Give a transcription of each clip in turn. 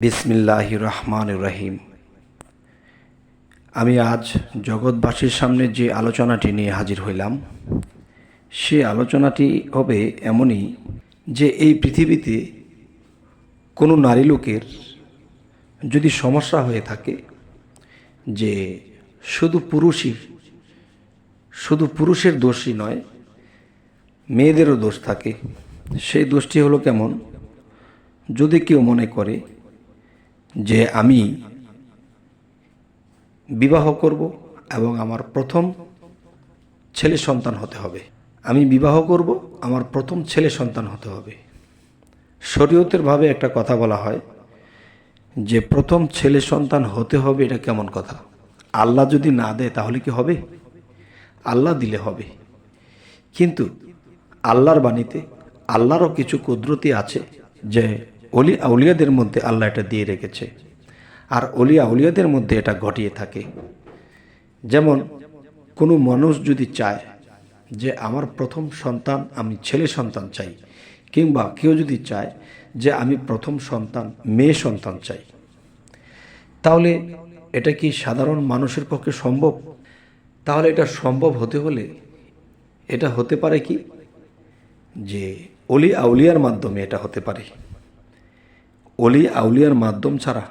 বিসমিল্লাহির রহমানির রহিম। আমি আজ জগৎবাসীর সামনে যে আলোচনাটি নিয়ে হাজির হইলাম, সে আলোচনাটি হবে এমনই যে এই পৃথিবীতে কোনো নারী লোকের যদি সমস্যা হয়ে থাকে যে শুধু পুরুষের দোষই নয়, মেয়েদেরও দোষ থাকে। সেই দোষটি হলো কেমন? যদি কেউ মনে করে যে আমি বিবাহ করব এবং আমার প্রথম ছেলে সন্তান হতে হবে, আমার প্রথম ছেলে সন্তান হতে হবে। শরীয়তের ভাবে একটা কথা বলা হয় যে প্রথম ছেলে সন্তান হতে হবে। এটা কেমন কথা? আল্লাহ যদি না দেয় তাহলে কি হবে? আল্লাহ দিলে হবে, কিন্তু আল্লাহর বাণীতে আল্লাহরও কিছু কুদরতি আছে যে অলি আউলিয়াদের মধ্যে আল্লাহ এটা দিয়ে রেখেছে, আর অলি আউলিয়াদের মধ্যে এটা ঘটিয়ে থাকে। যেমন কোনো মানুষ যদি চায় যে আমার প্রথম সন্তান আমি ছেলে সন্তান চাই, কিংবা কেউ যদি চায় যে আমি প্রথম সন্তান মেয়ে সন্তান চাই, তাহলে এটা কি সাধারণ মানুষের পক্ষে সম্ভব? তাহলে এটা সম্ভব হতে হলে এটা হতে পারে কি যে অলি আউলিয়ার মাধ্যমে এটা হতে পারে। অলি আউলিয়ার মাধ্যম ছাড়া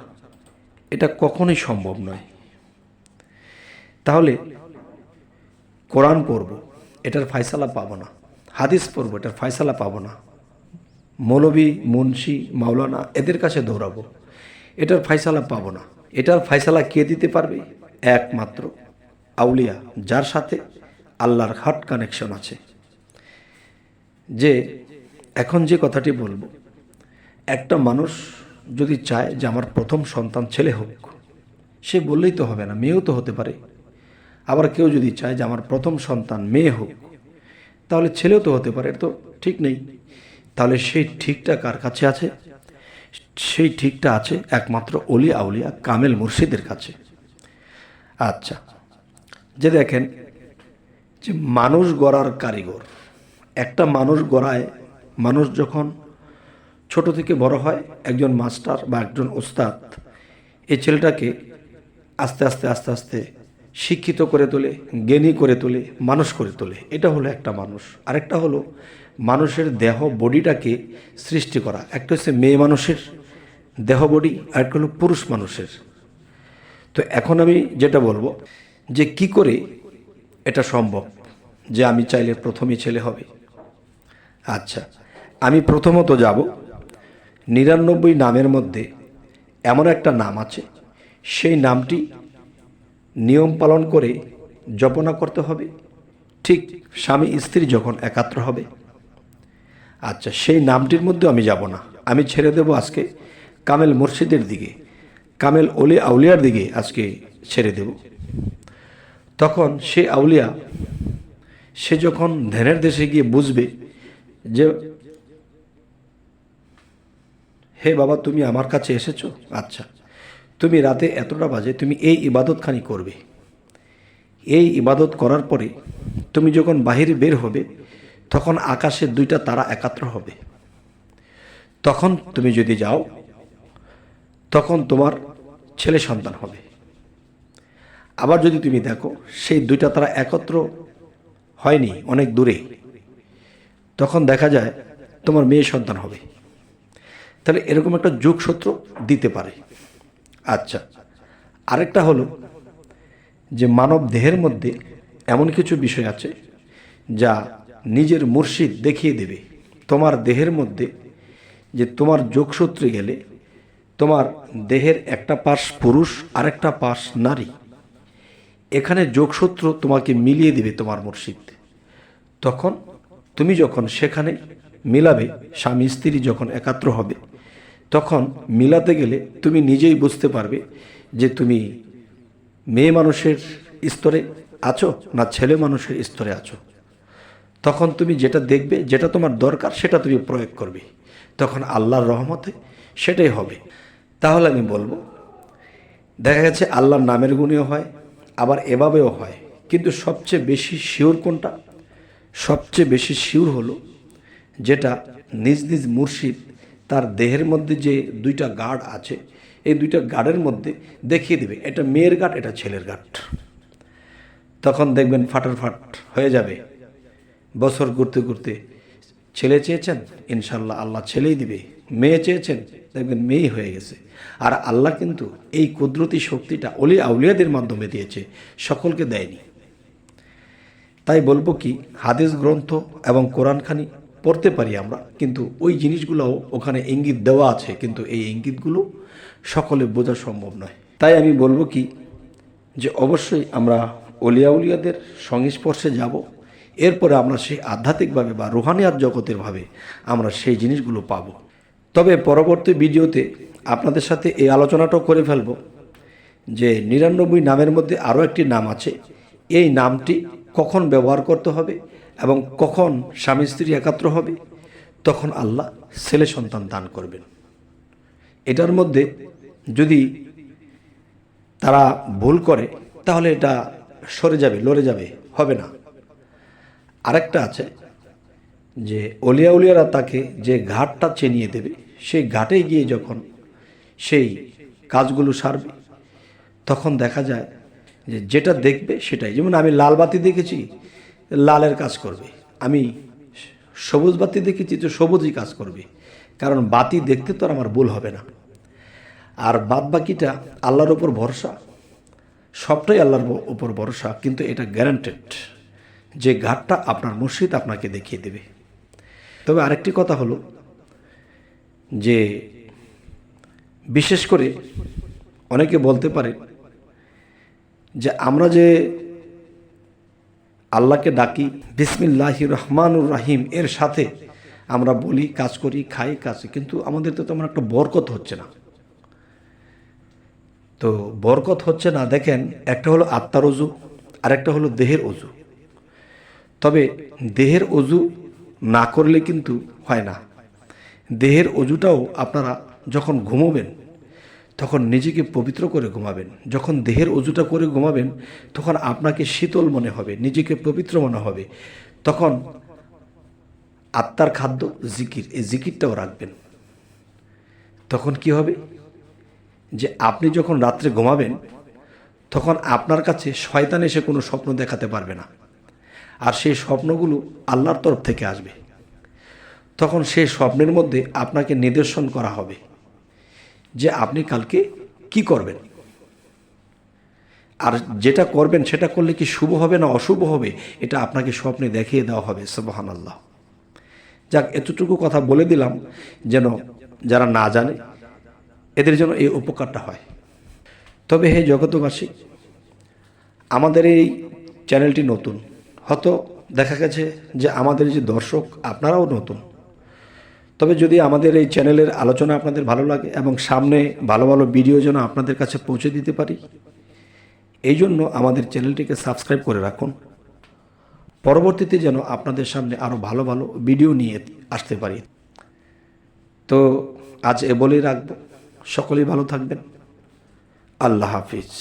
এটা কখনোই সম্ভব নয়। তাহলে কোরআন পড়ব, এটার ফয়সালা পাবো না। হাদিস পড়ব, এটার ফয়সালা পাবো না। মৌলবী, মুন্সি, মাওলানা এদের কাছে দৌড়াবো, এটার ফয়সালা পাবো না। এটার ফয়সালা কে দিতে পারবে? একমাত্র আউলিয়া, যার সাথে আল্লাহর হার্ট কানেকশন আছে। যে এখন যে কথাটি বলবো, একটা মানুষ যদি চায় যে আমার প্রথম সন্তান ছেলে হোক, সে বললেই তো হবে না, মেয়েও তো হতে পারে। আবার কেউ যদি চায় যে আমার প্রথম সন্তান মেয়ে হোক, তাহলে ছেলেও তো হতে পারে, তো ঠিক নেই। তাহলে সেই ঠিকটা কার কাছে আছে? সেই ঠিকটা আছে একমাত্র অলি আউলিয়া কামেল মুর্শিদের কাছে। আচ্ছা, যে দেখেন যে মানুষ গড়ার কারিগর, একটা মানুষ গড়ায়, মানুষ যখন ছোট থেকে বড় হয়, একজন মাস্টার বা একজন ওস্তাদ এই ছেলেটাকে আস্তে আস্তে আস্তে আস্তে শিক্ষিত করে তোলে, জ্ঞানী করে তোলে, মানুষ করে তোলে। এটা হলো একটা মানুষ। আরেকটা হলো মানুষের দেহ বডিটাকে সৃষ্টি করা। একটা হচ্ছে মেয়ে মানুষের দেহ বডি, আরেকটা হলো পুরুষ মানুষের। তো এখন আমি যেটা বলবো যে কি করে এটা সম্ভব যে আমি চাইলে প্রথমই ছেলে হবে। আচ্ছা, আমি প্রথমত যাব 99 নামের মধ্যে এমন একটা নাম আছে, সেই নামটি নিয়ম পালন করে জপনা করতে হবে, ঠিক স্বামী স্ত্রী যখন একাত্র হবে। আচ্ছা, সেই নামটির মধ্যে আমি যাব না, আমি ছেড়ে দেব আজকে কামেল মুর্শিদের দিকে, কামেল অলি আউলিয়ার দিকে আজকে ছেড়ে দেব। তখন সে আউলিয়া, সে যখন ধ্যানের দেশে গিয়ে বুঝবে যে হে বাবা, তুমি আমার কাছে এসেছো, আচ্ছা তুমি রাতে এতটা বাজে তুমি এই ইবাদতখানি করবে। এই ইবাদত করার পরে তুমি যখন বাহিরে বের হবে, তখন আকাশে 2টা তারা একাত্র হবে। তখন তুমি যদি যাও, তখন তোমার ছেলে সন্তান হবে। আবার যদি তুমি দেখো সেই 2টা তারা একত্র হয়নি, অনেক দূরে, তখন দেখা যায় তোমার মেয়ে সন্তান হবে। তাহলে এরকম একটা যোগসূত্র দিতে পারে। আচ্ছা, আরেকটা হলো যে মানব দেহের মধ্যে এমন কিছু বিষয় আছে যা নিজের মুর্শিদ দেখিয়ে দেবে তোমার দেহের মধ্যে, যে তোমার যোগসূত্রে গেলে তোমার দেহের একটা পাশ পুরুষ আরেকটা পাশ নারী, এখানে যোগসূত্র তোমাকে মিলিয়ে দেবে তোমার মুর্শিদ। তখন তুমি যখন সেখানে মিলাবে, স্বামী স্ত্রী যখন একাত্র হবে, তখন মিলাতে গেলে তুমি নিজেই বুঝতে পারবে যে তুমি মেয়ে মানুষের স্তরে আছো না ছেলে মানুষের স্তরে আছো। তখন তুমি যেটা দেখবে, যেটা তোমার দরকার, সেটা তুমি প্রয়োগ করবে। তখন আল্লাহর রহমতে সেটাই হবে। তাহলে আমি বলবো, দেখা গেছে আল্লাহর নামের গুণেও হয়, আবার এভাবেও হয়, কিন্তু সবচেয়ে বেশি শিওর কোনটা? সবচেয়ে বেশি শিওর হলো যেটা নিজ নিজ মুর্শিদ তার দেহের মধ্যে যে দুইটা গাঁট আছে, এই দুইটা গাঁটের মধ্যে দেখিয়ে দেবে এটা মেয়ের গাঁট, এটা ছেলের গাঁট। তখন দেখবেন ফাটারফাট হয়ে যাবে। বছর ঘুরতে ঘুরতে ছেলে চেয়েছেন, ইনশাল্লাহ আল্লাহ ছেলেই দিবে। মেয়ে চেয়েছেন, দেখবেন মেয়েই হয়ে গেছে। আর আল্লাহ কিন্তু এই কুদরতি শক্তিটা অলি আউলিয়াদের মাধ্যমে দিয়েছে, সকলকে দেয়নি। তাই বলবো কি, হাদিস গ্রন্থ এবং কোরআনখানি পড়তে পারি আমরা, কিন্তু ওই জিনিসগুলোও ওখানে ইঙ্গিত দেওয়া আছে, কিন্তু এই ইঙ্গিতগুলো সকলে বোঝা সম্ভব নয়। তাই আমি বলবো কি, যে অবশ্যই আমরা অলিয়াউলিয়াদের সংস্পর্শে যাব, এরপরে আমরা সেই আধ্যাত্মিকভাবে বা রুহানিয়াত জগতের ভাবে আমরা সেই জিনিসগুলো পাব। তবে পরবর্তী ভিডিওতে আপনাদের সাথে এই আলোচনাটাও করে ফেলব যে 99 নামের মধ্যে আরও একটি নাম আছে, এই নামটি কখন ব্যবহার করতে হবে এবং কখন স্বামী স্ত্রী একাত্র হবে, তখন আল্লাহ ছেলে সন্তান দান করবেন। এটার মধ্যে যদি তারা ভুল করে তাহলে এটা সরে যাবে, লড়ে যাবে, হবে না। আরেকটা আছে যে অলিয়াউলিয়ারা তাকে যে ঘাটটা চিনিয়ে দেবে, সেই ঘাটে গিয়ে যখন সেই কাজগুলো সারবে, তখন দেখা যায় যে যেটা দেখবে সেটাই। যেমন আমি লাল বাতি দেখেছি, লালের কাজ করবে। আমি সবুজ বাতি দেখেছি, তো সবুজই কাজ করবে। কারণ বাতি দেখতে তো আর আমার ভুল হবে না। আর বাদ বাকিটা আল্লাহর ওপর ভরসা, সবটাই আল্লাহর ওপর ভরসা, কিন্তু এটা গ্যারান্টেড যে ঘাটটা আপনার মুর্শিদ আপনাকে দেখিয়ে দেবে। তবে আরেকটি কথা হলো যে বিশেষ করে অনেকে বলতে পারে যে আমরা যে আল্লাহকে ডাকি বিসমিল্লাহির রহমানুর রাহিম এর সাথে আমরা বলি, কাজ করি, খাই, কাজ, কিন্তু আমাদের তো তেমন একটা বরকত হচ্ছে না। তো বরকত হচ্ছে না, দেখেন, একটা হলো আত্মার অজু, আরেকটা হলো দেহের অজু। তবে দেহের অজু না করলে কিন্তু হয় না। দেহের অজুটাও আপনারা যখন ঘুমোবেন তখন নিজেকে পবিত্র করে ঘুমাবেন। যখন দেহের অজুটা করে ঘুমাবেন তখন আপনাকে শীতল মনে হবে, নিজেকে পবিত্র মনে হবে। তখন আত্মার খাদ্য জিকির, এই জিকিরটাও রাখবেন। তখন কি হবে, যে আপনি যখন রাত্রে ঘুমাবেন তখন আপনার কাছে শয়তান এসে কোনো স্বপ্ন দেখাতে পারবে না। আর সেই স্বপ্নগুলো আল্লাহর তরফ থেকে আসবে। তখন সেই স্বপ্নের মধ্যে আপনাকে নিদর্শন করা হবে যে আপনি কালকে কি করবেন, আর যেটা করবেন সেটা করলে কি শুভ হবে না অশুভ হবে, এটা আপনাকে স্বপ্নে দেখিয়ে দেওয়া হবে। সুবহানাল্লাহ। যাক, এতটুকু কথা বলে দিলাম যেন যারা না জানে এদের জন্য এই উপকারটা হয়। তবে হে জগতবাসী, আমাদের এই চ্যানেলটি নতুন, হয়তো দেখা গেছে যে আমাদের যে দর্শক আপনারাও নতুন। তবে যদি আমাদের এই চ্যানেলের আলোচনা আপনাদের ভালো লাগে এবং সামনে ভালো ভালো ভিডিও যেন আপনাদের কাছে পৌঁছে দিতে পারি, এই জন্য আমাদের চ্যানেলটিকে সাবস্ক্রাইব করে রাখুন। পরবর্তীতে যেন আপনাদের সামনে আরও ভালো ভালো ভিডিও নিয়ে আসতে পারি। তো আজ এ বলেই রাখব। সকলেই ভালো থাকবেন। আল্লাহ হাফিজ।